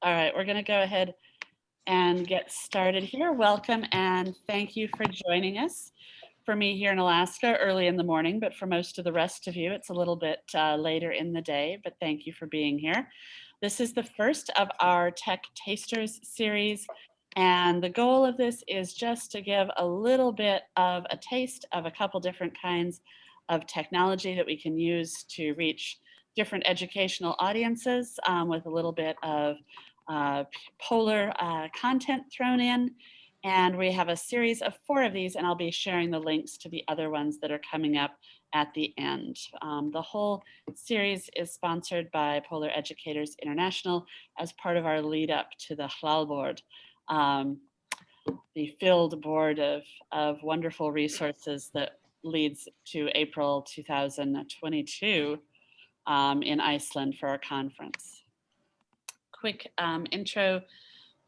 All right, we're going to go ahead and get started here. Welcome and thank you for joining us. For me here in Alaska, early in the morning, but for most of the rest of you, it's a little bit later in the day, but thank you for being here. This is the first of our Tech Tasters series, and the goal of this is just to give a little bit of a taste of a couple different kinds of technology that we can use to reach different educational audiences with a little bit of polar content thrown in. And we have a series of 4 of these, and I'll be sharing the links to the other ones that are coming up at the end. The whole series is sponsored by Polar Educators International as part of our lead up to the Hlalboard, the filled board of wonderful resources that leads to April 2022 in Iceland for our conference. Quick intro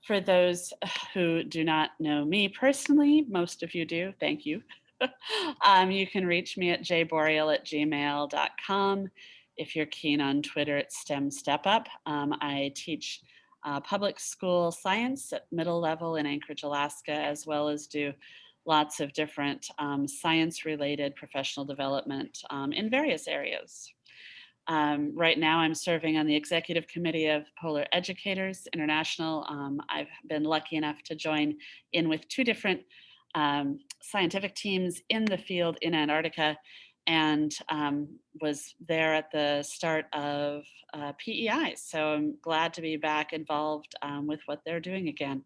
for those who do not know me personally. Most of you do, thank you. You can reach me at jboreal@gmail.com. If you're keen on Twitter, it's STEM Step Up. I teach public school science at middle level in Anchorage, Alaska, as well as do lots of different science-related professional development in various areas. Right now, I'm serving on the executive committee of Polar Educators International. I've been lucky enough to join in with 2 different scientific teams in the field in Antarctica, and was there at the start of PEI. So I'm glad to be back involved with what they're doing again.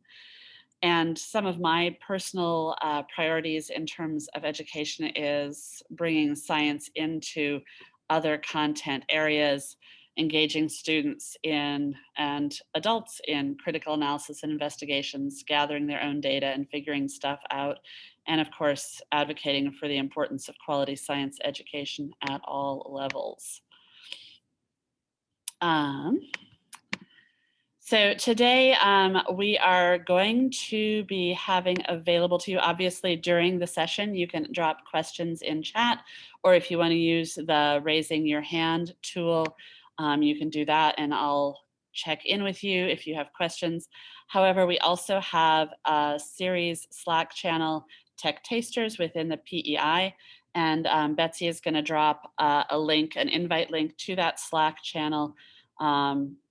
And some of my personal priorities in terms of education is bringing science into other content areas, engaging students in and adults in critical analysis and investigations, gathering their own data and figuring stuff out, and of course, advocating for the importance of quality science education at all levels. So today we are going to be having available to you, obviously during the session, you can drop questions in chat, or if you want to use the raising your hand tool, you can do that and I'll check in with you if you have questions. However, we also have a series Slack channel, Tech Tasters, within the PEI, and Betsy is going to drop a link, an invite link to that Slack channel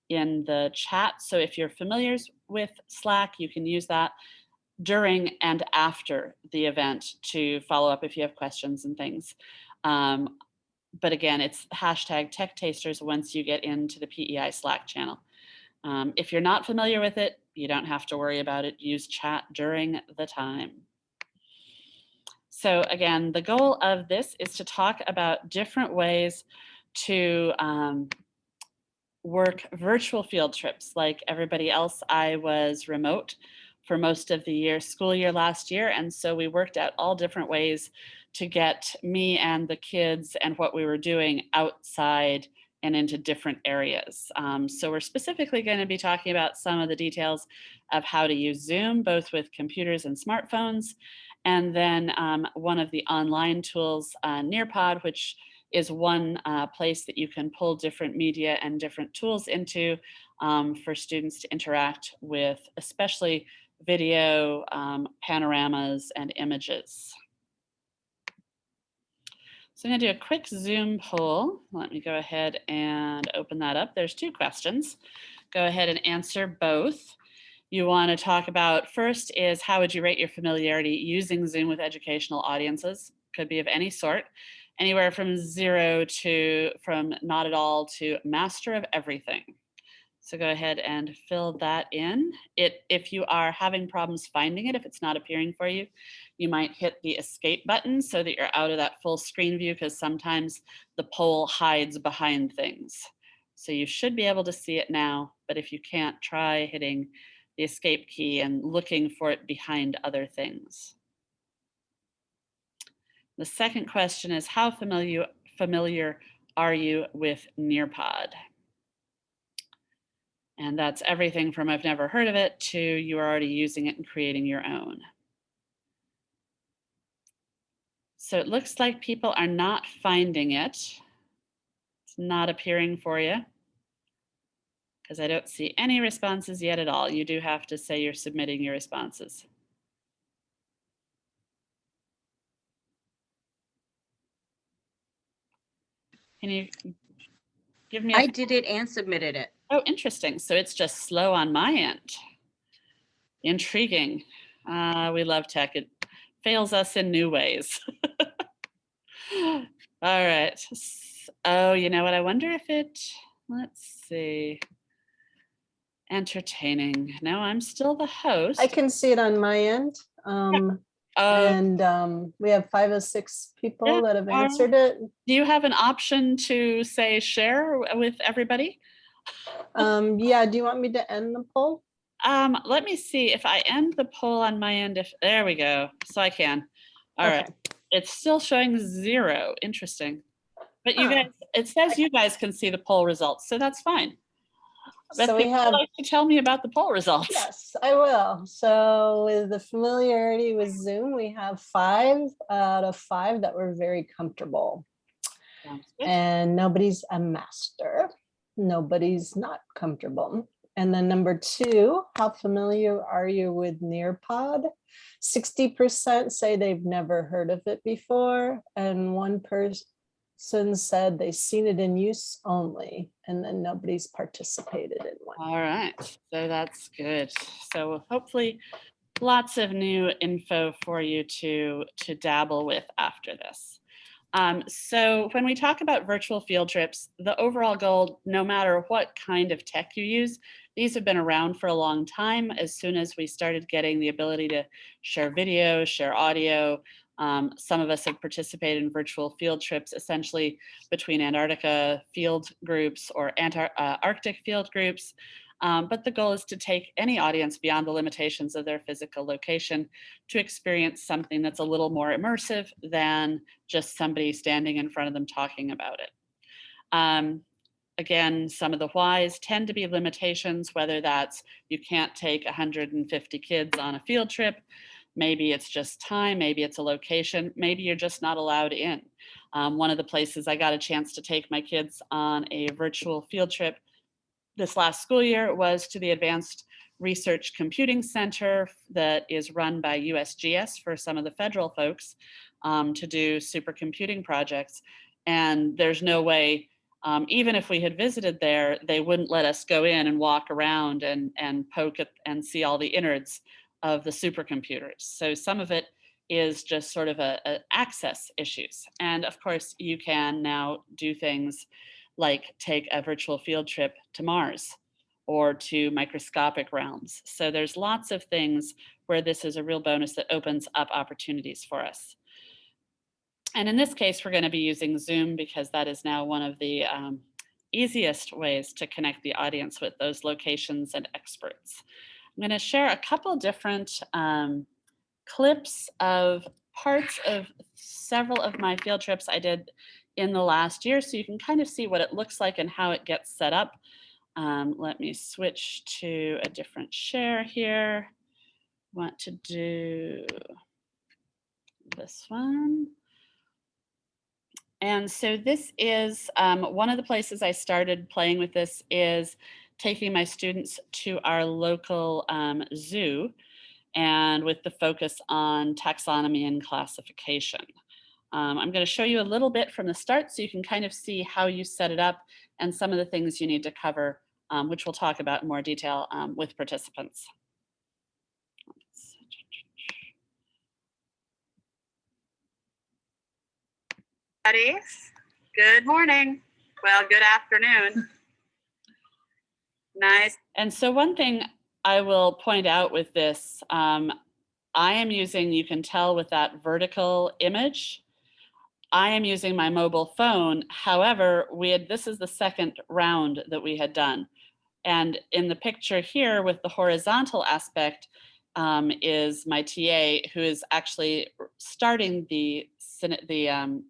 in the chat. So if you're familiar with Slack, you can use that during and after the event to follow up if you have questions and things. But again, it's hashtag Tech Tasters once you get into the PEI Slack channel. If you're not familiar with it, you don't have to worry about it. Use chat during the time. So again, the goal of this is to talk about different ways to work virtual field trips. Like everybody else, I was remote for most of the school year last year. And so we worked out all different ways to get me and the kids and what we were doing outside and into different areas. So we're specifically going to be talking about some of the details of how to use Zoom, both with computers and smartphones. And then one of the online tools, NearPod, which is one place that you can pull different media and different tools into for students to interact with, especially video, panoramas, and images. So I'm going to do a quick Zoom poll. Let me go ahead and open that up. There's 2 questions. Go ahead and answer both. You want to talk about first is how would you rate your familiarity using Zoom with educational audiences? Could be of any sort. Anywhere from 0 to from not at all to master of everything. So go ahead and fill that in. If you are having problems finding it, if it's not appearing for you, you might hit the escape button so that you're out of that full screen view, because sometimes the poll hides behind things. So you should be able to see it now, but if you can't, try hitting the escape key and looking for it behind other things. The second question is, how familiar are you with NearPod? And that's everything from I've never heard of it to you are already using it and creating your own. So it looks like people are not finding it. It's not appearing for you. because I don't see any responses yet at all. You do have to say you're submitting your responses. Can you give me I did it and submitted it. Oh, interesting. So it's just slow on my end. Intriguing. We love tech. It fails us in new ways. All right. Oh, you know what? I wonder if let's see. Entertaining. No, I'm still the host. I can see it on my end. And we have 5 or 6 people that have answered it. Do you have an option to say share with everybody? Yeah, do you want me to end the poll? Let me see if I end the poll on my end. There we go. So I can. All right. It's still showing 0. Interesting. But you guys, it says you guys can see the poll results, so that's fine. But so we have, like to tell me about the poll results. Yes, I will. So with the familiarity with Zoom, we have 5 out of 5 that were very comfortable. And nobody's a master. Nobody's not comfortable. And then number 2, how familiar are you with NearPod? 60% say they've never heard of it before. And 1 person said they've seen it in use only, and then nobody's participated in one. All right, so that's good. So hopefully lots of new info for you to dabble with after this. So when we talk about virtual field trips, the overall goal, no matter what kind of tech you use, these have been around for a long time. As soon as we started getting the ability to share video, share audio, some of us have participated in virtual field trips, essentially between Antarctica field groups or Arctic field groups. But the goal is to take any audience beyond the limitations of their physical location to experience something that's a little more immersive than just somebody standing in front of them talking about it. Again, some of the whys tend to be limitations, whether that's you can't take 150 kids on a field trip, maybe it's just time, maybe it's a location, maybe you're just not allowed in. One of the places I got a chance to take my kids on a virtual field trip this last school year was to the Advanced Research Computing Center that is run by USGS for some of the federal folks to do supercomputing projects. And there's no way, even if we had visited there, they wouldn't let us go in and walk around and poke at and see all the innards of the supercomputers. So some of it is just sort of a access issues. And of course, you can now do things like take a virtual field trip to Mars or to microscopic realms. So there's lots of things where this is a real bonus that opens up opportunities for us. And in this case, we're going to be using Zoom because that is now one of the easiest ways to connect the audience with those locations and experts. I'm going to share a couple different clips of parts of several of my field trips I did in the last year, so you can kind of see what it looks like and how it gets set up. Let me switch to a different share here. Want to do this one. And so this is one of the places I started playing with this is taking my students to our local zoo, and with the focus on taxonomy and classification. I'm going to show you a little bit from the start so you can kind of see how you set it up and some of the things you need to cover, which we'll talk about in more detail with participants. Good morning. Well, good afternoon. Nice. And so one thing I will point out with this, I am using, you can tell with that vertical image, I am using my mobile phone. However, this is the second round that we had done. And in the picture here with the horizontal aspect is my TA who is actually starting the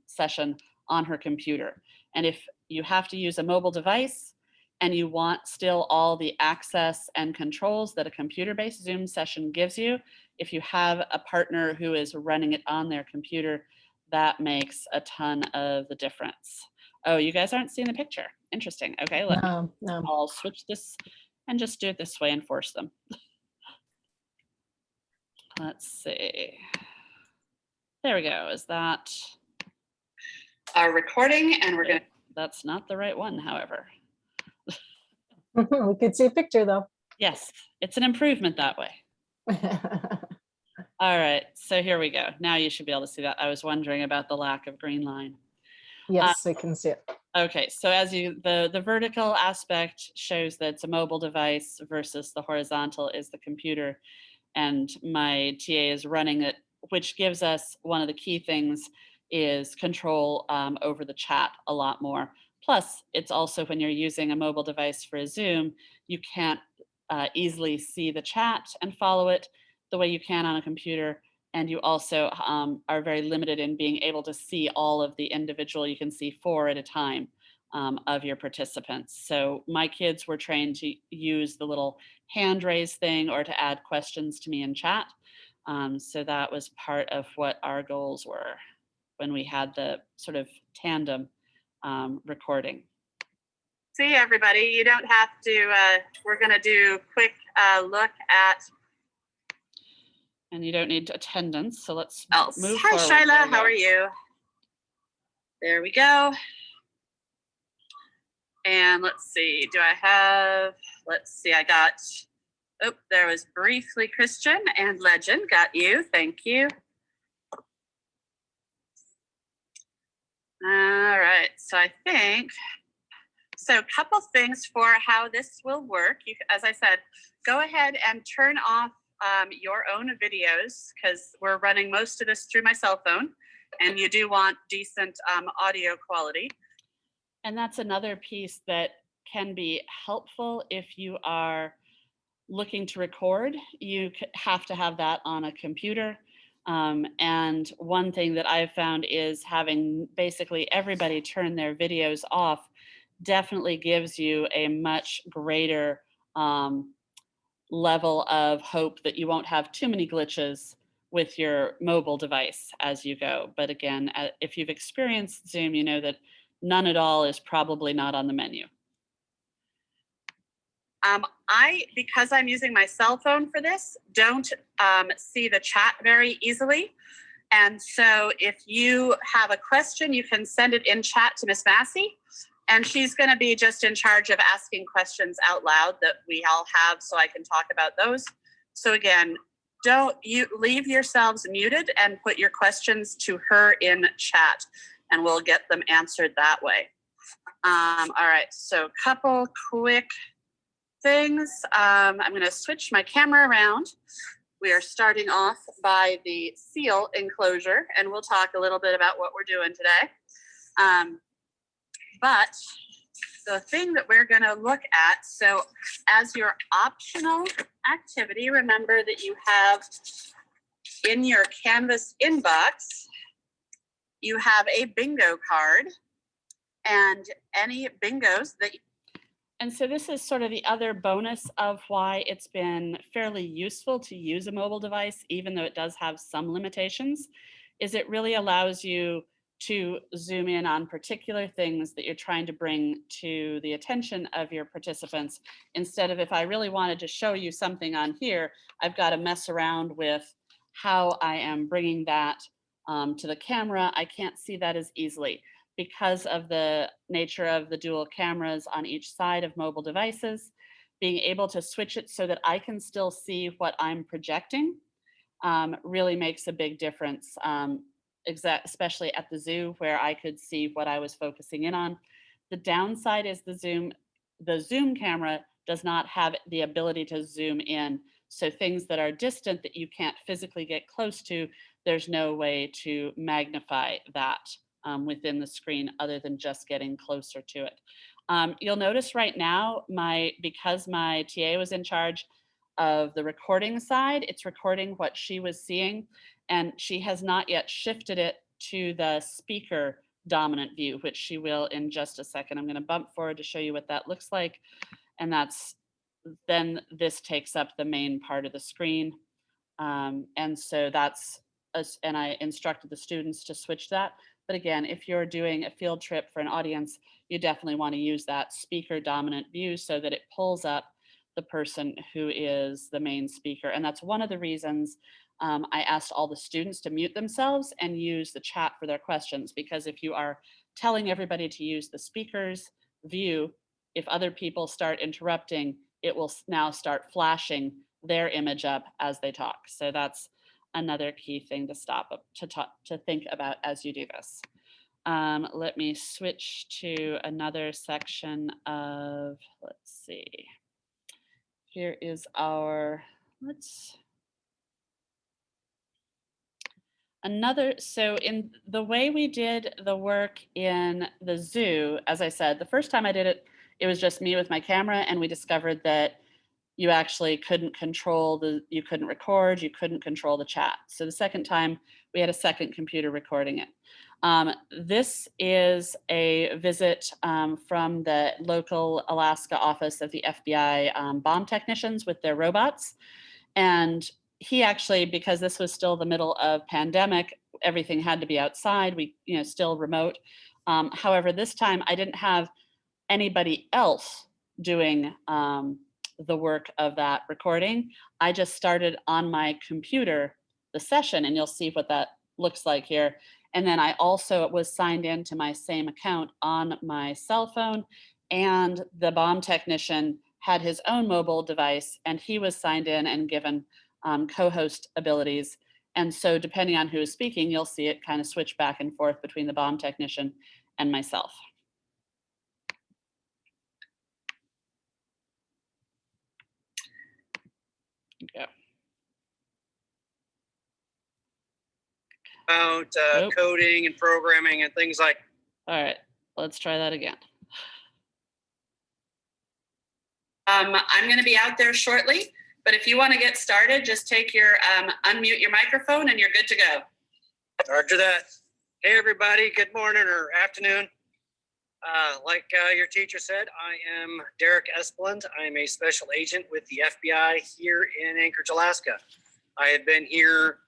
session on her computer. And if you have to use a mobile device and you want still all the access and controls that a computer-based Zoom session gives you, if you have a partner who is running it on their computer, that makes a ton of the difference. Oh, you guys aren't seeing the picture. Interesting. Okay, let me, No, no. I'll switch this and just do it this way and force them. Let's see. There we go. Is that our recording? And we're going to, that's not the right one, however. We could see a picture though. Yes, it's an improvement that way. All right, so here we go. Now you should be able to see that. I was wondering about the lack of green line. Yes, we can see it. Okay, so as you, the vertical aspect shows that it's a mobile device versus the horizontal is the computer. And my TA is running it, which gives us one of the key things is control over the chat a lot more. Plus, it's also when you're using a mobile device for a Zoom, you can't easily see the chat and follow it the way you can on a computer. And you also are very limited in being able to see all of the individual, you can see 4 at a time of your participants. So my kids were trained to use the little hand raise thing or to add questions to me in chat. So that was part of what our goals were when we had the sort of tandem recording. See everybody, you don't have to, we're gonna do a quick look at. And you don't need attendance, so let's move Hi, forward. Shyla, how are you? There we go. And let's see, do I have, let's see, I got, oh, there was briefly Christian and Legend, got you, thank you. All right, so I think, so a couple things for how this will work. You, as I said, go ahead and turn off your own videos because we're running most of this through my cell phone and you do want decent audio quality. And that's another piece that can be helpful if you are looking to record. You have to have that on a computer. And one thing that I've found is having basically everybody turn their videos off definitely gives you a much greater level of hope that you won't have too many glitches with your mobile device as you go. But again, if you've experienced Zoom, you know that none at all is probably not on the menu. Because I'm using my cell phone for this, don't see the chat very easily. And so if you have a question, you can send it in chat to Miss Massey. And she's going to be just in charge of asking questions out loud that we all have so I can talk about those. So again, don't you leave yourselves muted and put your questions to her in chat and we'll get them answered that way. All right, so a couple quick things. I'm going to switch my camera around. We are starting off by the seal enclosure and we'll talk a little bit about what we're doing today. But the thing that we're going to look at, so as your optional activity, remember that you have in your Canvas inbox, you have a bingo card and any bingos that. And so this is sort of the other bonus of why it's been fairly useful to use a mobile device, even though it does have some limitations, is it really allows you to zoom in on particular things that you're trying to bring to the attention of your participants. Instead of if I really wanted to show you something on here, I've got to mess around with how I am bringing that to the camera. I can't see that as easily because of the nature of the dual cameras on each side of mobile devices. Being able to switch it so that I can still see what I'm projecting really makes a big difference. Especially at the zoo where I could see what I was focusing in on. The downside is the Zoom camera does not have the ability to zoom in. So things that are distant that you can't physically get close to, there's no way to magnify that within the screen other than just getting closer to it. You'll notice right now, because my TA was in charge of the recording side, it's recording what she was seeing. And she has not yet shifted it to the speaker dominant view, which she will in just a second. I'm going to bump forward to show you what that looks like. And then this takes up the main part of the screen. And so and I instructed the students to switch that. But again, if you're doing a field trip for an audience, you definitely want to use that speaker dominant view so that it pulls up the person who is the main speaker. And that's one of the reasons I asked all the students to mute themselves and use the chat for their questions, because if you are telling everybody to use the speaker's view, if other people start interrupting, it will now start flashing their image up as they talk. So that's another key thing to to think about as you do this. Let me switch to another section of, let's see. Here is our, so in the way we did the work in the zoo, as I said, the first time I did it, it was just me with my camera, and we discovered that you actually couldn't you couldn't record, you couldn't control the chat. So the second time, we had a second computer recording it. This is a visit from the local Alaska office of the FBI bomb technicians with their robots. And he actually, because this was still the middle of pandemic, everything had to be outside. We, still remote. However, this time I didn't have anybody else doing the work of that recording. I just started on my computer the session, and you'll see what that looks like here. And then I also was signed into my same account on my cell phone, and the bomb technician had his own mobile device, and he was signed in and given co-host abilities. And so depending on who is speaking, you'll see it kind of switch back and forth between the bomb technician and myself. Yeah. About coding and programming and things like. All right, let's try that again. I'm going to be out there shortly, but if you want to get started, just take your unmute your microphone and you're good to go. Roger that. Hey everybody, good morning or afternoon. Like your teacher said, I am Derek Espeland. I am a special agent with the FBI here in Anchorage, Alaska. I have been here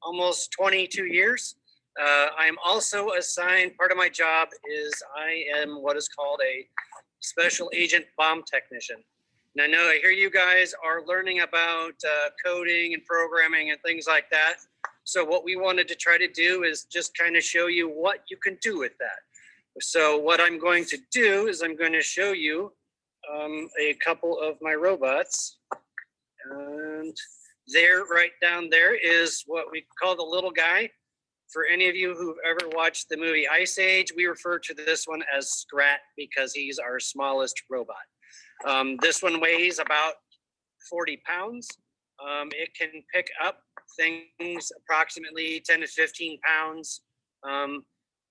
almost 22 years. I am also assigned, part of my job is I am what is called a special agent bomb technician. And I know I hear you guys are learning about coding and programming and things like that. So what we wanted to try to do is just kind of show you what you can do with that. So what I'm going to do is I'm going to show you a couple of my robots. And there, right down there, is what we call the little guy. For any of you who've ever watched the movie Ice Age, we refer to this one as Scrat because he's our smallest robot. This one weighs about 40 pounds. It can pick up things approximately 10 to 15 pounds.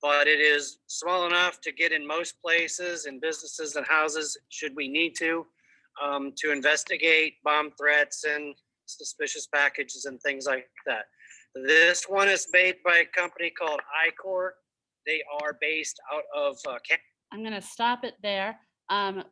But it is small enough to get in most places and businesses and houses should we need to investigate bomb threats and suspicious packages and things like that. This one is made by a company called iCore. They are based out of I'm going to stop it there.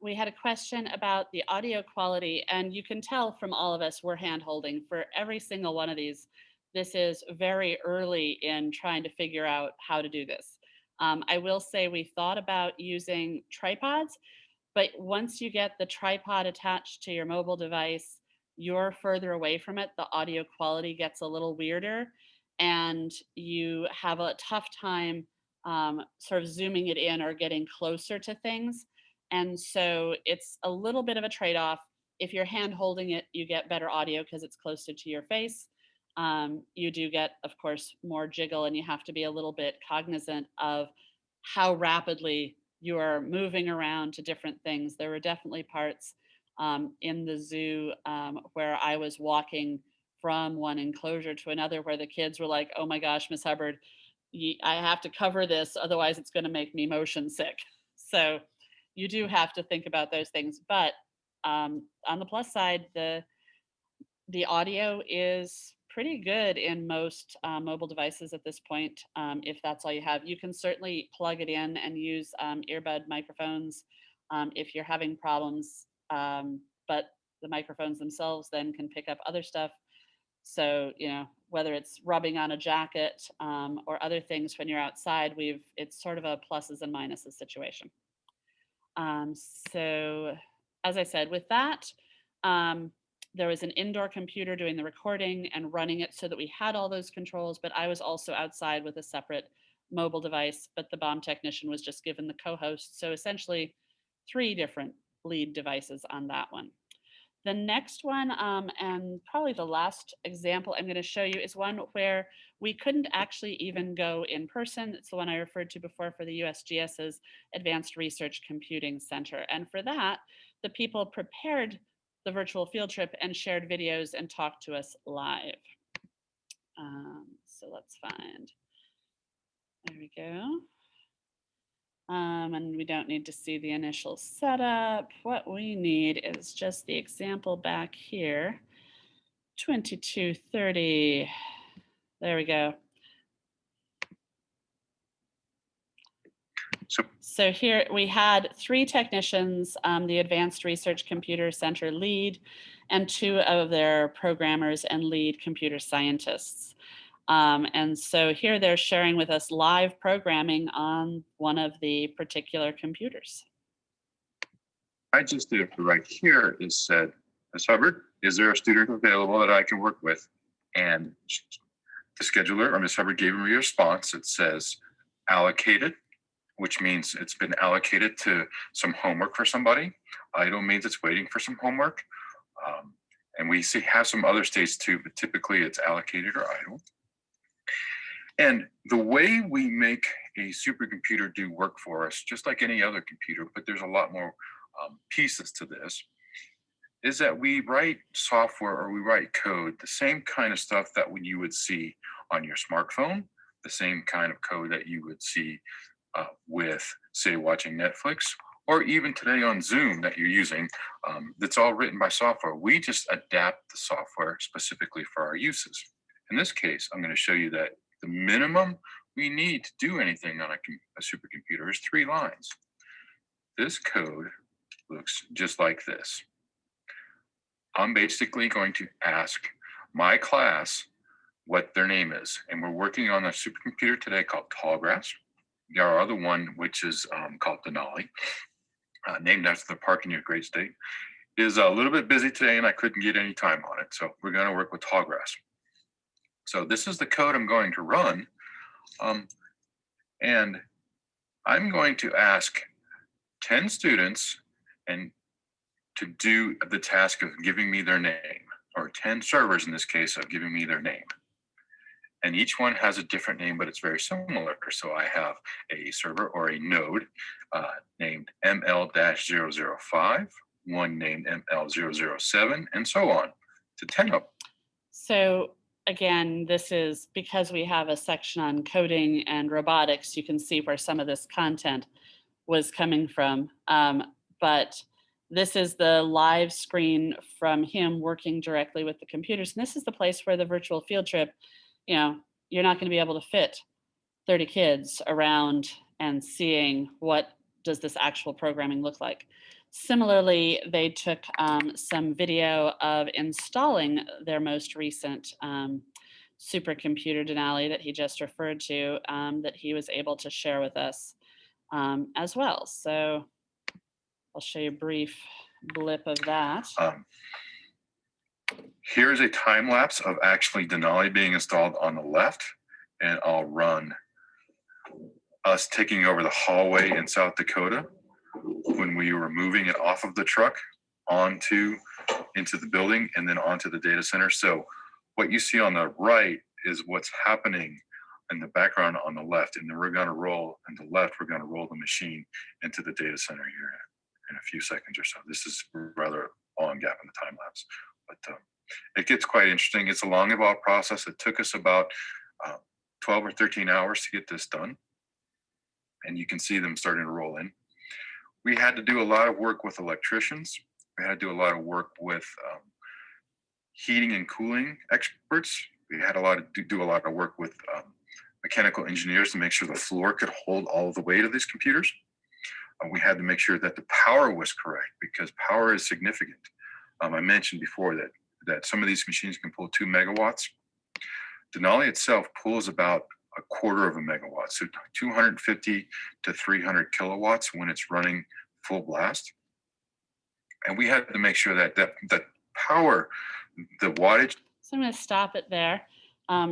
We had a question about the audio quality, and you can tell from all of us we're hand holding for every single one of these. This is very early in trying to figure out how to do this. I will say we thought about using tripods, but once you get the tripod attached to your mobile device, you're further away from it, the audio quality gets a little weirder, and you have a tough time sort of zooming it in or getting closer to things. And so it's a little bit of a trade-off. If you're hand holding it, you get better audio because it's closer to your face. You do get, of course, more jiggle, and you have to be a little bit cognizant of how rapidly you are moving around to different things. There were definitely parts in the zoo where I was walking from one enclosure to another where the kids were like, oh my gosh, Miss Hubbard, I have to cover this, otherwise it's going to make me motion sick. So you do have to think about those things. But on the plus side, the audio is pretty good in most mobile devices at this point. If that's all you have, you can certainly plug it in and use earbud microphones if you're having problems. But the microphones themselves then can pick up other stuff. So, whether it's rubbing on a jacket or other things when you're outside, it's sort of a pluses and minuses situation. So as I said, with that, there was an indoor computer doing the recording and running it so that we had all those controls, but I was also outside with a separate mobile device, but the bomb technician was just given the co-host. So essentially 3 different lead devices on that one. The next one, and probably the last example I'm going to show you, is one where we couldn't actually even go in person. It's the one I referred to before for the USGS's Advanced Research Computing Center. And for that, the people prepared the virtual field trip and shared videos and talked to us live. So let's find, there we go. And we don't need to see the initial setup. What we need is just the example back here. 2230. There we go. So here we had 3 technicians, the Advanced Research Computer Center lead, and 2 of their programmers and lead computer scientists. And so here they're sharing with us live programming on one of the particular computers. I just did right here is said, Ms. Hubbard, is there a student available that I can work with? And the scheduler or Ms. Hubbard gave me a response that says allocated, which means it's been allocated to some homework for somebody. Idle means it's waiting for some homework. And we have some other states too, but typically it's allocated or idle. And the way we make a supercomputer do work for us, just like any other computer, but there's a lot more pieces to this, is that we write software or we write code, the same kind of stuff that you would see on your smartphone, the same kind of code that you would see with, say, watching Netflix, or even today on Zoom that you're using, that's all written by software. We just adapt the software specifically for our uses. In this case, I'm going to show you that the minimum we need to do anything on a supercomputer is 3 lines. This code looks just like this. I'm basically going to ask my class what their name is. And we're working on a supercomputer today called Tallgrass. Our other one, which is called Denali, named after the park in your great state, is a little bit busy today and I couldn't get any time on it. So we're going to work with Tallgrass. So this is the code I'm going to run. And I'm going to ask 10 students and to do the task of giving me their name, or 10 servers in this case of giving me their name. And each one has a different name, but it's very similar. So I have a server or a node named ML-005, one named ML-007, and so on to 10 of them. So again, this is because we have a section on coding and robotics, you can see where some of this content was coming from. But this is the live screen from him working directly with the computers. And this is the place where the virtual field trip, you're not going to be able to fit 30 kids around and seeing what does this actual programming look like. Similarly, they took some video of installing their most recent supercomputer Denali that he just referred to that he was able to share with us as well. So I'll show you a brief blip of that. Here's a time lapse of actually Denali being installed on the left, and I'll run us taking over the hallway in South Dakota when we were moving it off of the truck into the building and then onto the data center. So what you see on the right is what's happening in the background on the left, and then we're going to roll on the left. We're going to roll the machine into the data center here in a few seconds or so. This is rather a long gap in the time lapse, but it gets quite interesting. It's a long evolved process. It took us about 12 or 13 hours to get this done, and you can see them starting to roll in. We had to do a lot of work with electricians. We had to do a lot of work with heating and cooling experts. We had to do a lot of work with mechanical engineers to make sure the floor could hold all of the weight of these computers. We had to make sure that the power was correct because power is significant. I mentioned before that that some of these machines can pull 2 megawatts. Denali itself pulls about a quarter of a megawatt, so 250 to 300 kilowatts when it's running full blast. And we had to make sure that that power, the wattage. So I'm going to stop it there.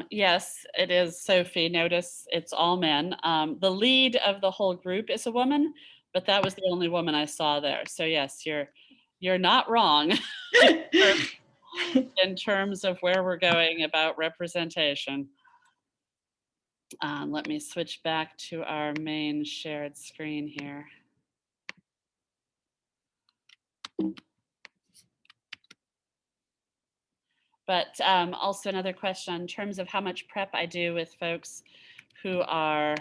Yes, it is Sophie. Notice it's all men. The lead of the whole group is a woman, but that was the only woman I saw there. So yes, you're not wrong in terms of where we're going about representation. Let me switch back to our main shared screen here. But also another question in terms of how much prep I do with folks who are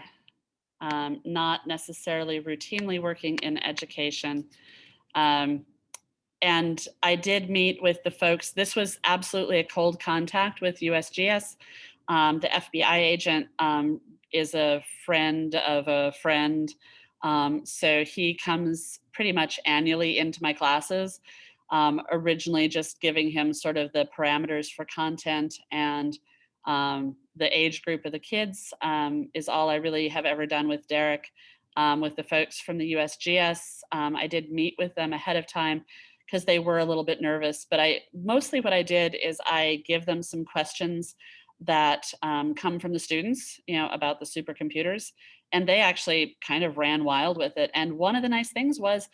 not necessarily routinely working in education. And I did meet with the folks. This was absolutely a cold contact with USGS. The FBI agent is a friend of a friend. So he comes pretty much annually into my classes. Originally just giving him sort of the parameters for content and the age group of the kids is all I really have ever done with Derek. With the folks from the USGS, I did meet with them ahead of time because they were a little bit nervous, but mostly what I did is I give them some questions that come from the students, about the supercomputers, and they actually kind of ran wild with it. And one of the nice things was,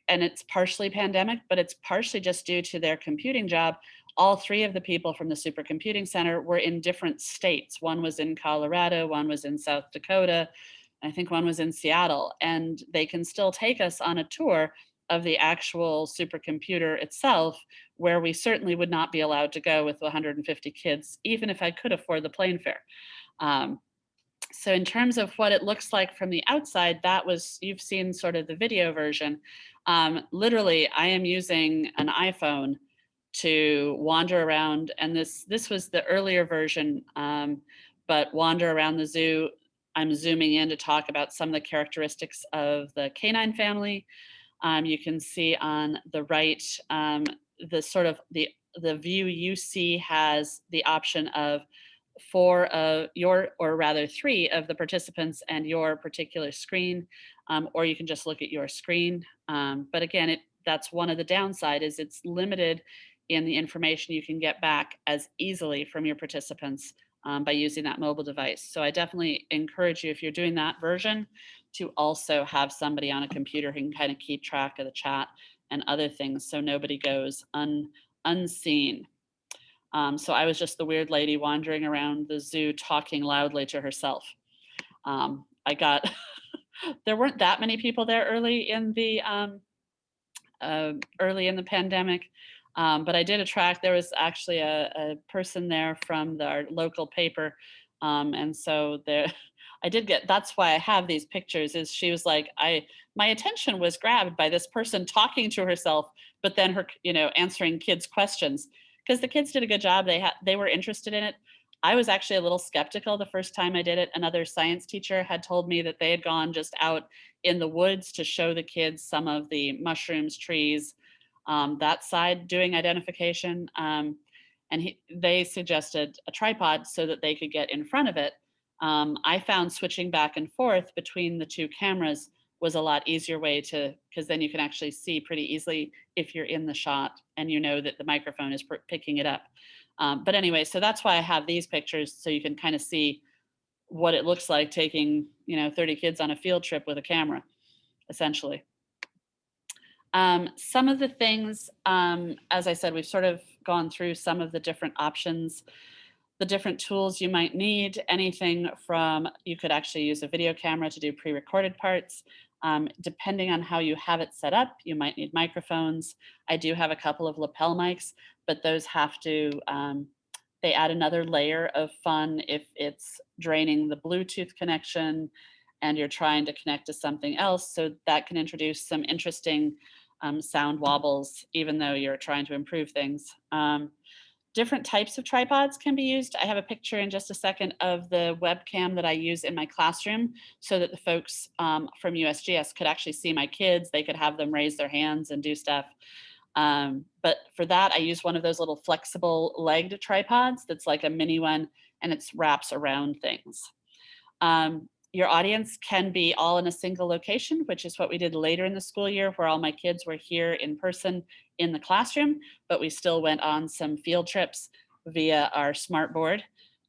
and it's partially pandemic, but it's partially just due to their computing job, all 3 of the people from the Supercomputing Center were in different states. One was in Colorado, one was in South Dakota, I think one was in Seattle, and they can still take us on a tour of the actual supercomputer itself, where we certainly would not be allowed to go with 150 kids, even if I could afford the plane fare. So in terms of what it looks like from the outside, you've seen sort of the video version. Literally, I am using an iPhone to wander around, and this was the earlier version, but wander around the zoo. I'm zooming in to talk about some of the characteristics of the canine family. You can see on the right, the sort of the view you see has the option of 4 of or rather 3 of the participants and your particular screen, or you can just look at your screen. But again, that's one of the downside is it's limited in the information you can get back as easily from your participants by using that mobile device. So I definitely encourage you, if you're doing that version, to also have somebody on a computer who can kind of keep track of the chat and other things so nobody goes unseen. So I was just the weird lady wandering around the zoo talking loudly to herself. There weren't that many people there early in the pandemic, but I did attract, there was actually a person there from our local paper. And so I did that's why I have these pictures, is she was like, my attention was grabbed by this person talking to herself, but then her, answering kids' questions, because the kids did a good job. They were interested in it. I was actually a little skeptical the first time I did it. Another science teacher had told me that they had gone just out in the woods to show the kids some of the mushrooms, trees, that side doing identification. And they suggested a tripod so that they could get in front of it. I found switching back and forth between the 2 cameras was a lot easier way because then you can actually see pretty easily if you're in the shot and you know that the microphone is picking it up. But anyway, so that's why I have these pictures, so you can kind of see what it looks like taking 30 kids on a field trip with a camera, essentially. Some of the things, as I said, we've sort of gone through some of the different options, the different tools you might need, anything from, you could actually use a video camera to do pre-recorded parts. Depending on how you have it set up, you might need microphones. I do have a couple of lapel mics, but those have to, they add another layer of fun if it's draining the Bluetooth connection and you're trying to connect to something else. So that can introduce some interesting sound wobbles, even though you're trying to improve things. Different types of tripods can be used. I have a picture in just a second of the webcam that I use in my classroom so that the folks from USGS could actually see my kids. They could have them raise their hands and do stuff. But for that, I use one of those little flexible legged tripods that's like a mini one, and it wraps around things. Your audience can be all in a single location, which is what we did later in the school year, where all my kids were here in person in the classroom, but we still went on some field trips via our smart board.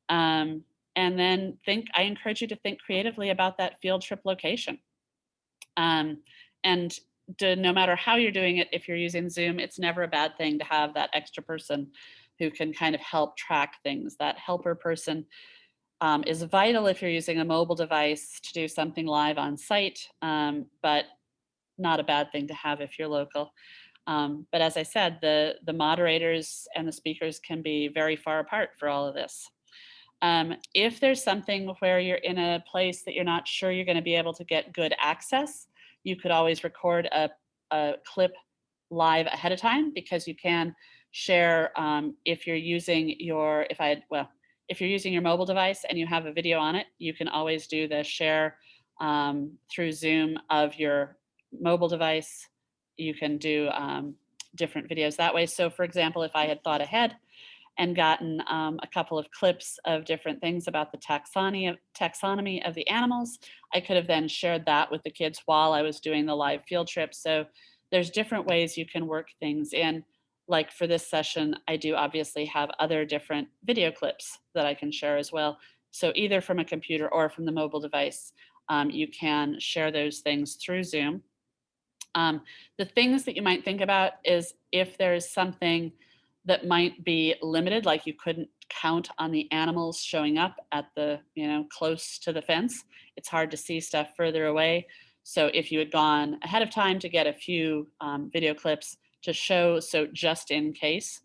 And then I encourage you to think creatively about that field trip location. And no matter how you're doing it, if you're using Zoom, it's never a bad thing to have that extra person who can kind of help track things. That helper person is vital if you're using a mobile device to do something live on site, but not a bad thing to have if you're local. But as I said, the moderators and the speakers can be very far apart for all of this. If there's something where you're in a place that you're not sure you're going to be able to get good access, you could always record a clip live ahead of time, because you can share if you're using your mobile device and you have a video on it, you can always do the share through Zoom of your mobile device. You can do different videos that way. So for example, if I had thought ahead and gotten a couple of clips of different things about the taxonomy of the animals, I could have then shared that with the kids while I was doing the live field trip. So there's different ways you can work things in. Like for this session, I do obviously have other different video clips that I can share as well. So either from a computer or from the mobile device, you can share those things through Zoom. The things that you might think about is if there's something that might be limited, like you couldn't count on the animals showing up at the, close to the fence, it's hard to see stuff further away. So if you had gone ahead of time to get a few video clips to show, so just in case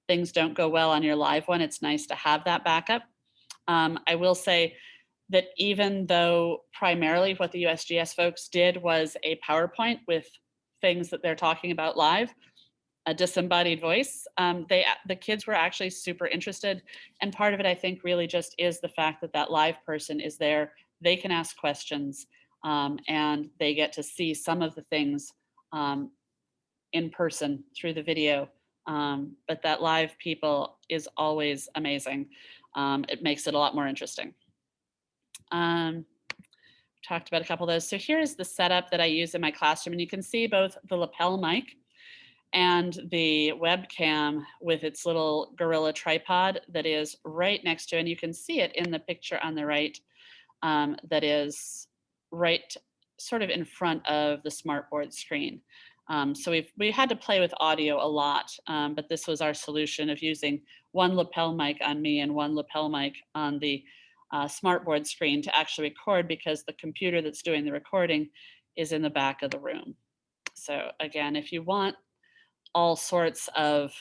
things don't go well on your live one, it's nice to have that backup. I will say that even though primarily what the USGS folks did was a PowerPoint with things that they're talking about live, a disembodied voice, the kids were actually super interested. And part of it, I think, really just is the fact that that live person is there. They can ask questions and they get to see some of the things in person through the video. But that live people is always amazing. It makes it a lot more interesting. Talked about a couple of those. So here's the setup that I use in my classroom, and you can see both the lapel mic and the webcam with its little gorilla tripod that is right next to, and you can see it in the picture on the right, that is right sort of in front of the smartboard screen. So we had to play with audio a lot, but this was our solution of using one lapel mic on me and one lapel mic on the smartboard screen to actually record, because the computer that's doing the recording is in the back of the room. So again, if you want all sorts of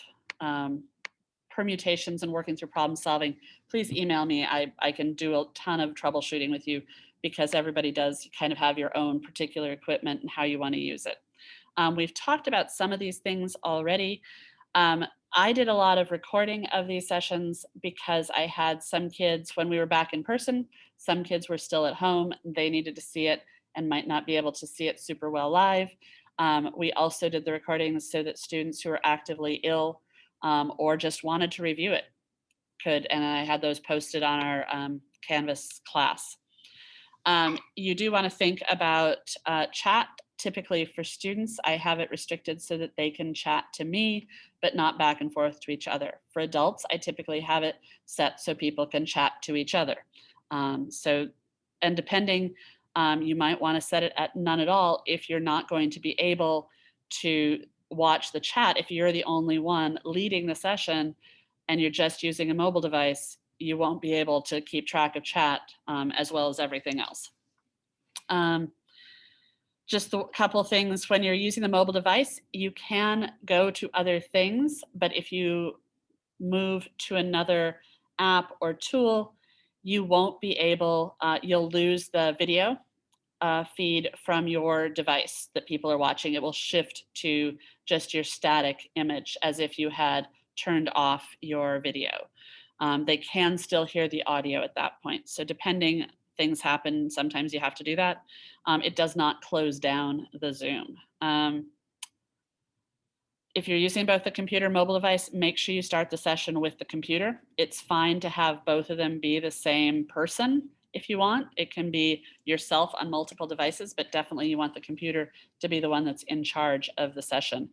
permutations and working through problem solving, please email me. I can do a ton of troubleshooting with you, because everybody does kind of have your own particular equipment and how you want to use it. We've talked about some of these things already. I did a lot of recording of these sessions because I had some kids, when we were back in person, some kids were still at home. They needed to see it and might not be able to see it super well live. We also did the recordings so that students who are actively ill or just wanted to review it could, and I had those posted on our Canvas class. You do want to think about chat. Typically for students, I have it restricted so that they can chat to me, but not back and forth to each other. For adults, I typically have it set so people can chat to each other. And depending, you might want to set it at none at all if you're not going to be able to watch the chat. If you're the only one leading the session and you're just using a mobile device, you won't be able to keep track of chat as well as everything else. Just a couple things. When you're using the mobile device, you can go to other things, but if you move to another app or tool, you won't be able, you'll lose the video feed from your device that people are watching. It will shift to just your static image as if you had turned off your video. They can still hear the audio at that point. So depending, things happen, sometimes you have to do that. It does not close down the Zoom. if you're using both the computer and mobile device, make sure you start the session with the computer. It's fine to have both of them be the same person if you want. It can be yourself on multiple devices, but definitely you want the computer to be the one that's in charge of the session.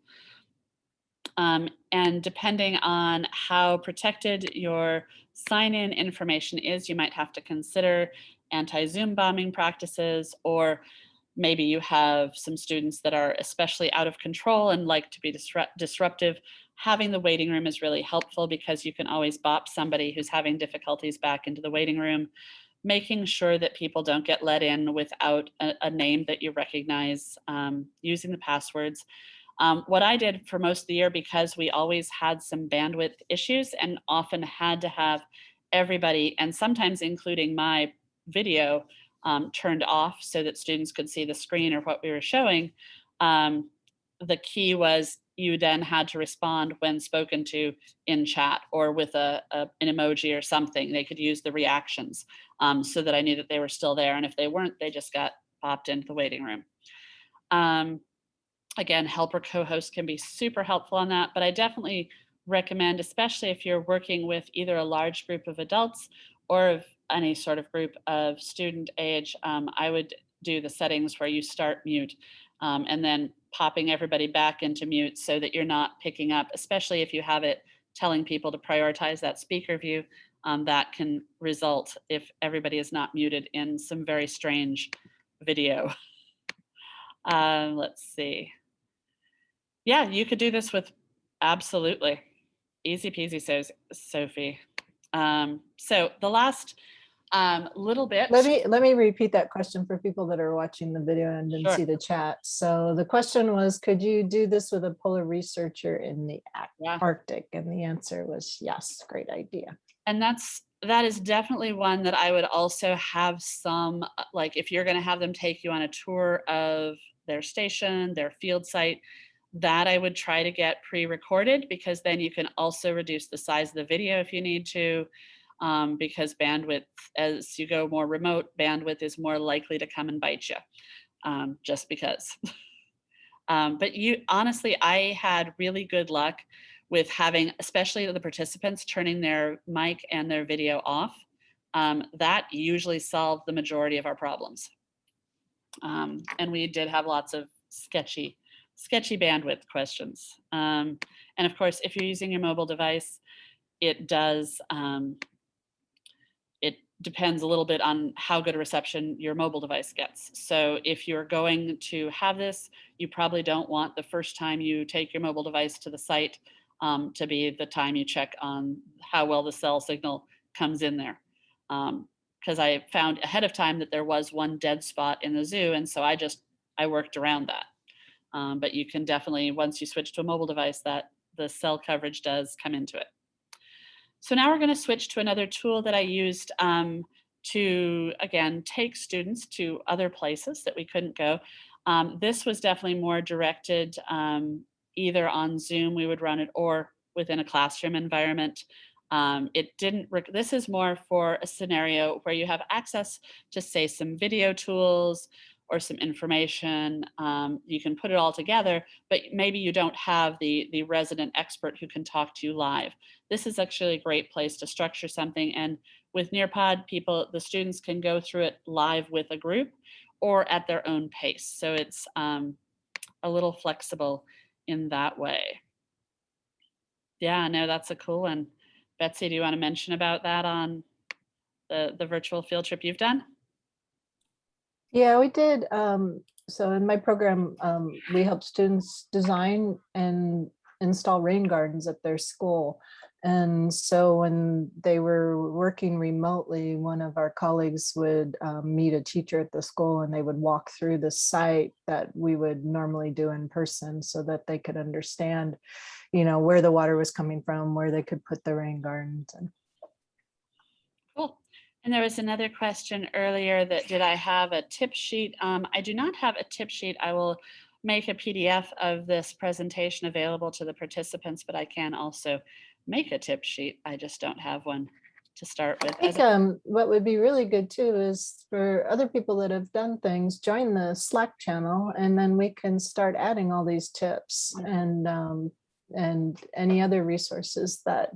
And depending on how protected your sign-in information is, you might have to consider anti-Zoom bombing practices, or maybe you have some students that are especially out of control and like to be disruptive. Having the waiting room is really helpful because you can always bop somebody who's having difficulties back into the waiting room, making sure that people don't get let in without a name that you recognize, using the passwords. What I did for most of the year, because we always had some bandwidth issues and often had to have everybody, and sometimes including my video, turned off so that students could see the screen or what we were showing, the key was you then had to respond when spoken to in chat or with an emoji or something. They could use the reactions, so that I knew that they were still there. And if they weren't, they just got popped into the waiting room. Again, helper co-host can be super helpful on that, but I definitely recommend, especially if you're working with either a large group of adults or of any sort of group of student age, I would do the settings where you start mute, and then popping everybody back into mute so that you're not picking up, especially if you have it telling people to prioritize that speaker view. That can result, if everybody is not muted, in some very strange video. Let's see. Yeah, you could do this with, absolutely. Easy peasy, says Sophie. So the last little bit. Let me repeat that question for people that are watching the video and didn't Sure. see the chat. So the question was, could you do this with a polar researcher in the Arctic? And the answer was yes. Great idea. And that is definitely one that I would also have some, like if you're going to have them take you on a tour of their station, their field site, that I would try to get pre-recorded, because then you can also reduce the size of the video if you need to, because bandwidth, as you go more remote, bandwidth is more likely to come and bite you, just because. But honestly, I had really good luck with having, especially the participants, turning their mic and their video off. That usually solved the majority of our problems. And we did have lots of sketchy bandwidth questions. And of course, if you're using your mobile device, it does, it depends a little bit on how good a reception your mobile device gets. So if you're going to have this, you probably don't want the first time you take your mobile device to the site to be the time you check on how well the cell signal comes in there. Because I found ahead of time that there was one dead spot in the zoo, and so I worked around that. But you can definitely, once you switch to a mobile device, that the cell coverage does come into it. So now we're going to switch to another tool that I used to, again, take students to other places that we couldn't go. This was definitely more directed either on Zoom, we would run it, or within a classroom environment. This is more for a scenario where you have access to, say, some video tools or some information. You can put it all together, but maybe you don't have the resident expert who can talk to you live. This is actually a great place to structure something. And with NearPod, the students can go through it live with a group or at their own pace. So it's a little flexible in that way. Yeah, no, that's a cool one. Betsy, do you want to mention about that on the virtual field trip you've done? Yeah, we did. So in my program, we help students design and install rain gardens at their school. And so when they were working remotely, one of our colleagues would meet a teacher at the school, and they would walk through the site that we would normally do in person, so that they could understand, where the water was coming from, where they could put the rain gardens. Cool. And there was another question earlier that, did I have a tip sheet? I do not have a tip sheet. I will make a PDF of this presentation available to the participants, but I can also make a tip sheet. I just don't have one to start with. I think what would be really good too is for other people that have done things, join the Slack channel, and then we can start adding all these tips. And and any other resources that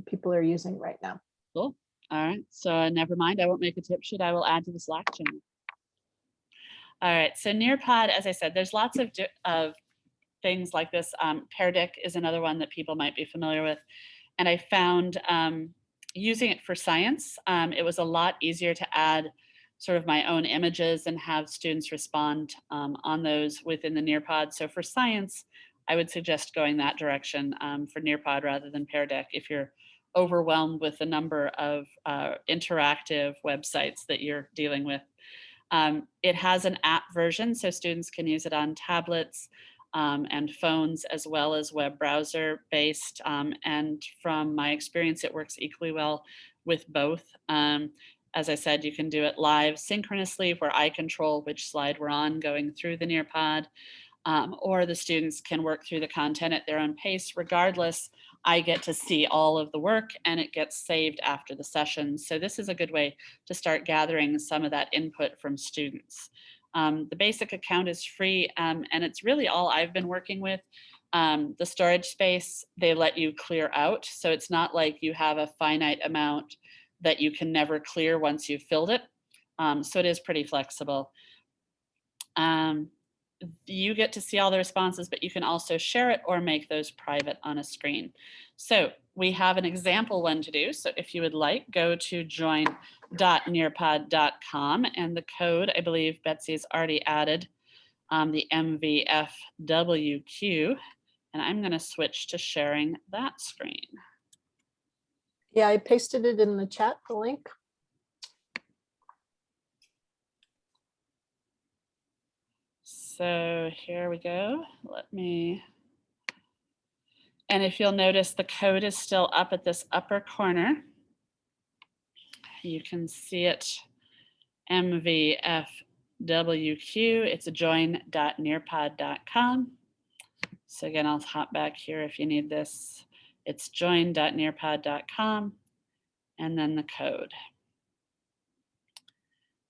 people are using right now. Cool. All right. So never mind. I won't make a tip sheet. I will add to the Slack channel. All right. So NearPod, as I said, there's lots of things like this. PearDic is another one that people might be familiar with. And I found using it for science, it was a lot easier to add sort of my own images and have students respond on those within the NearPod. So for science, I would suggest going that direction for NearPod rather than PearDic if you're overwhelmed with the number of interactive websites that you're dealing with. It has an app version, so students can use it on tablets and phones as well as web browser based. And from my experience, it works equally well with both. As I said, you can do it live synchronously where I control which slide we're on going through the NearPod, or the students can work through the content at their own pace. Regardless, I get to see all of the work and it gets saved after the session. So this is a good way to start gathering some of that input from students. The basic account is free and it's really all I've been working with. The storage space, they let you clear out. So it's not like you have a finite amount that you can never clear once you've filled it. So it is pretty flexible. You get to see all the responses, but you can also share it or make those private on a screen. So we have an example one to do. So if you would like, go to join.nearpod.com and the code, I believe Betsy's already added the MVFWQ, and I'm going to switch to sharing that screen. Yeah, I pasted it in the chat, the link. So here we go. And if you'll notice, the code is still up at this upper corner. You can see it, MVFWQ. It's a join.nearpod.com. So again, I'll hop back here if you need this. It's join.nearpod.com and then the code.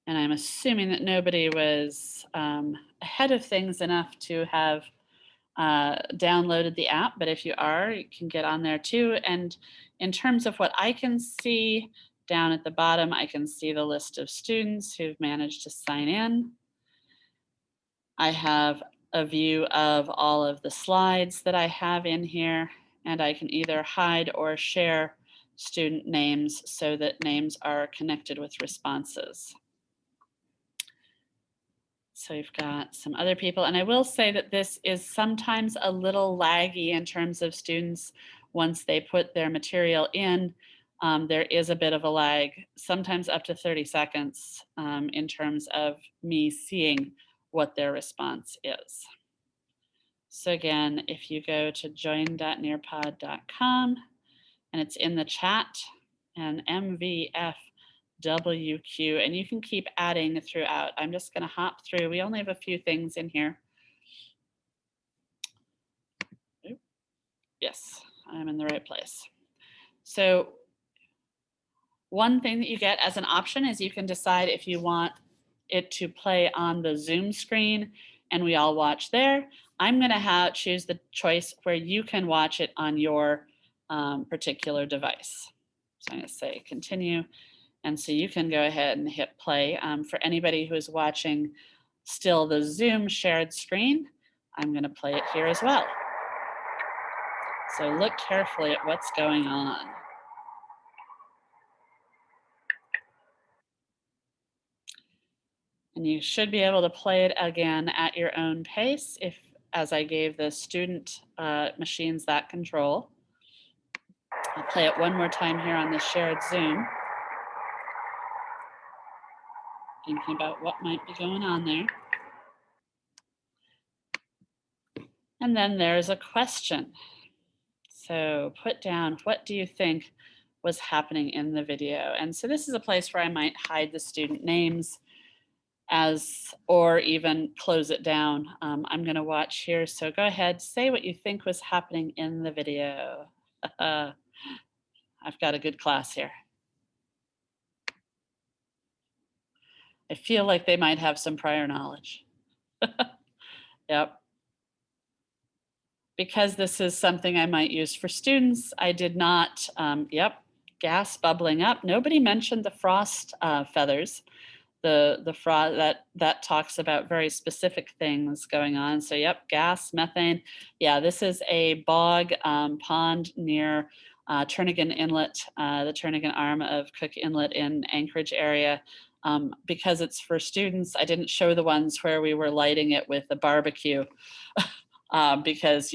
And I'm assuming that nobody was ahead of things enough to have downloaded the app, but if you are, you can get on there too. And in terms of what I can see down at the bottom, I can see the list of students who've managed to sign in. I have a view of all of the slides that I have in here, and I can either hide or share student names so that names are connected with responses. So we've got some other people, and I will say that this is sometimes a little laggy in terms of students once they put their material in. There is a bit of a lag, sometimes up to 30 seconds in terms of me seeing what their response is. So again, if you go to join.nearpod.com and it's in the chat and MVFWQ, and you can keep adding throughout. I'm just going to hop through. We only have a few things in here. Yes, I'm in the right place. So one thing that you get as an option is you can decide if you want it to play on the Zoom screen and we all watch there. I'm going to choose the choice where you can watch it on your particular device. So I'm going to say continue. And so you can go ahead and hit play. For anybody who is watching still the Zoom shared screen, I'm going to play it here as well. So look carefully at what's going on. And you should be able to play it again at your own pace as I gave the student machines that control. I'll play it one more time here on the shared Zoom. Thinking about what might be going on there. And then there's a question. So put down, what do you think was happening in the video? And so this is a place where I might hide the student names or even close it down. I'm going to watch here. So go ahead, say what you think was happening in the video. I've got a good class here. I feel like they might have some prior knowledge. Yep. because this is something I might use for students, I did not, yep, gas bubbling up. Nobody mentioned the frost feathers, the frost that talks about very specific things going on. So yep, gas, methane. Yeah, this is a bog pond near Turnagain Inlet, the Turnagain arm of Cook Inlet in Anchorage area. Because it's for students, I didn't show the ones where we were lighting it with a barbecue. Because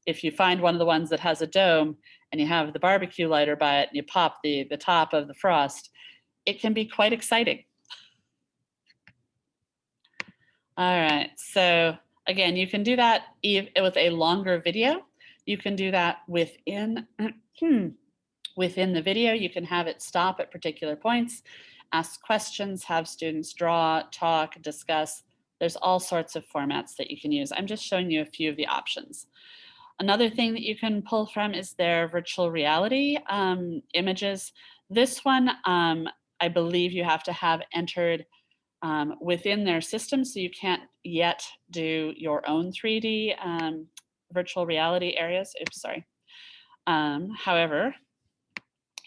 if you find one of the ones that has a dome and you have the barbecue lighter by it and you pop the top of the frost, it can be quite exciting. All right, so again, you can do that with a longer video. You can do that within the video. You can have it stop at particular points, ask questions, have students draw, talk, discuss. There's all sorts of formats that you can use. I'm just showing you a few of the options. Another thing that you can pull from is their virtual reality images. This one, I believe you have to have entered within their system, so you can't yet do your own 3D virtual reality areas. Oops, sorry. However,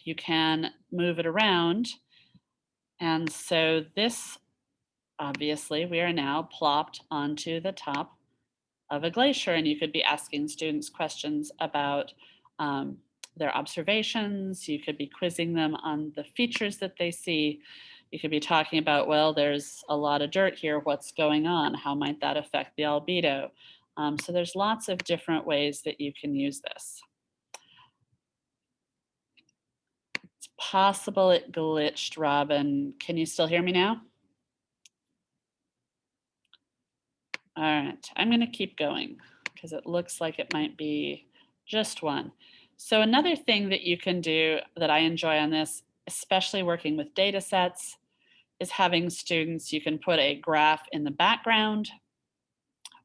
you can move it around. And so this, obviously, we are now plopped onto the top of a glacier, and you could be asking students questions about their observations. You could be quizzing them on the features that they see. You could be talking about, well, there's a lot of dirt here. What's going on? How might that affect the albedo? So there's lots of different ways that you can use this. It's possible it glitched, Robin. Can you still hear me now? All right, I'm going to keep going because it looks like it might be just one. So another thing that you can do that I enjoy on this, especially working with data sets, is having students, you can put a graph in the background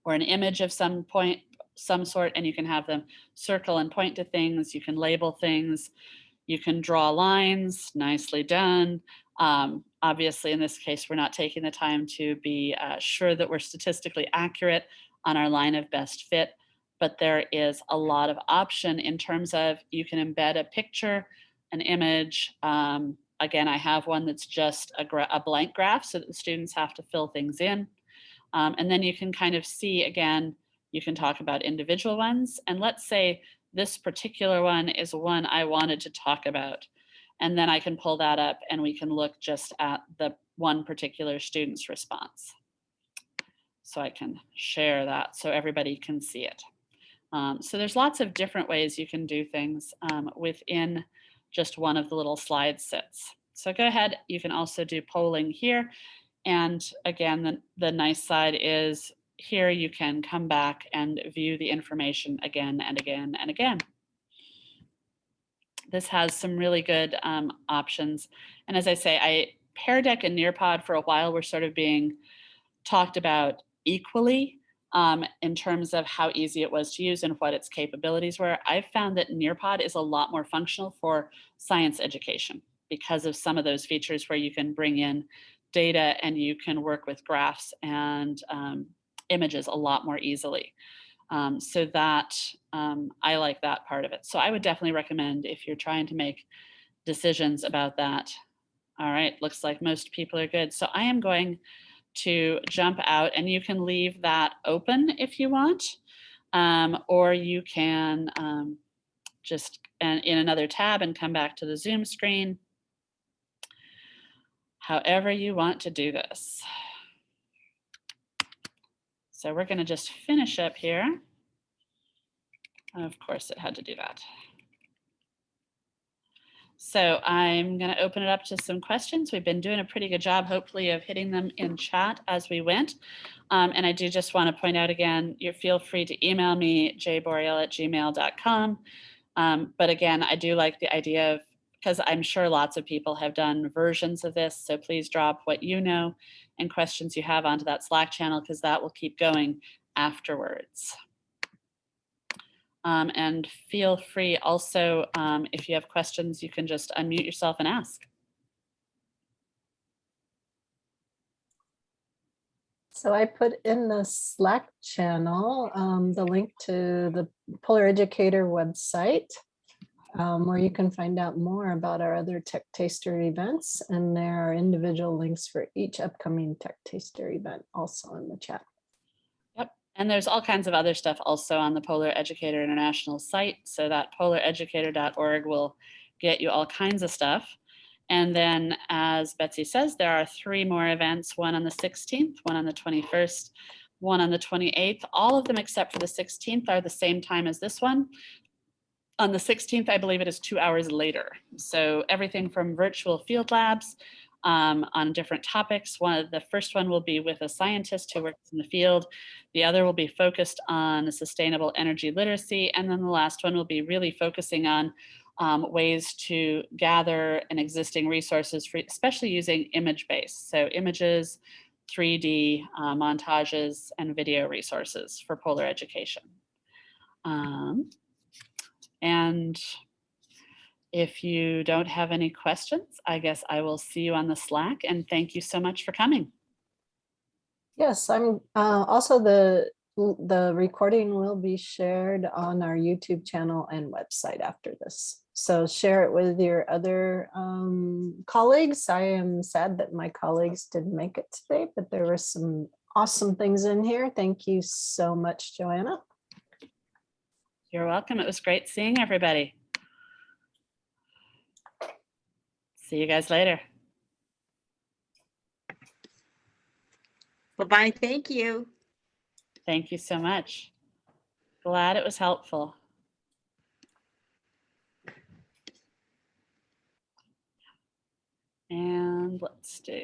or an image of some sort, and you can have them circle and point to things. You can label things. You can draw lines. Nicely done. Obviously, in this case, we're not taking the time to be sure that we're statistically accurate on our line of best fit, but there is a lot of option in terms of you can embed a picture, an image. Again, I have one that's just a blank graph so that the students have to fill things in. And then you can kind of see, again, you can talk about individual ones. And let's say this particular one is one I wanted to talk about. And then I can pull that up and we can look just at the one particular student's response. So I can share that so everybody can see it. So there's lots of different ways you can do things within just one of the little slide sets. So go ahead, you can also do polling here. And again, the nice side is here you can come back and view the information again and again and again. This has some really good options. And as I say, Pear Deck and NearPod for a while were sort of being talked about equally in terms of how easy it was to use and what its capabilities were. I've found that NearPod is a lot more functional for science education because of some of those features where you can bring in data and you can work with graphs and images a lot more easily. So that I like that part of it. So I would definitely recommend if you're trying to make decisions about that. All right, looks like most people are good. So I am going to jump out, and you can leave that open if you want, or you can just in another tab and come back to the Zoom screen. However you want to do this. So we're going to just finish up here. Of course, it had to do that. So I'm going to open it up to some questions. We've been doing a pretty good job, hopefully, of hitting them in chat as we went. And I do just want to point out again, you feel free to email me, jboreal@gmail.com. But again, I do like the idea of, because I'm sure lots of people have done versions of this, so please drop what you know and questions you have onto that Slack channel, because that will keep going afterwards. And feel free also, if you have questions, you can just unmute yourself and ask. So I put in the Slack channel the link to the Polar Educator website, where you can find out more about our other Tech Taster events. And there are individual links for each upcoming Tech Taster event also in the chat. Yep. And there's all kinds of other stuff also on the Polar Educator International site. So that polareducator.org will get you all kinds of stuff. And then, as Betsy says, there are 3 more events, one on the 16th, one on the 21st, one on the 28th. All of them except for the 16th are the same time as this one. On the 16th, I believe it is 2 hours later. So everything from virtual field labs on different topics. The first one will be with a scientist who works in the field. The other will be focused on sustainable energy literacy. And then the last one will be really focusing on ways to gather an existing resources, for, especially using image-based. So images, 3D montages, and video resources for polar education. And if you don't have any questions, I guess I will see you on the Slack, and thank you so much for coming. Yes, I'm also the recording will be shared on our YouTube channel and website after this. So share it with your other colleagues. I am sad that my colleagues didn't make it today, but there were some awesome things in here. Thank you so much, Joanna. You're welcome. It was great seeing everybody. See you guys later. Bye-bye. Thank you. Thank you so much. Glad it was helpful. And let's do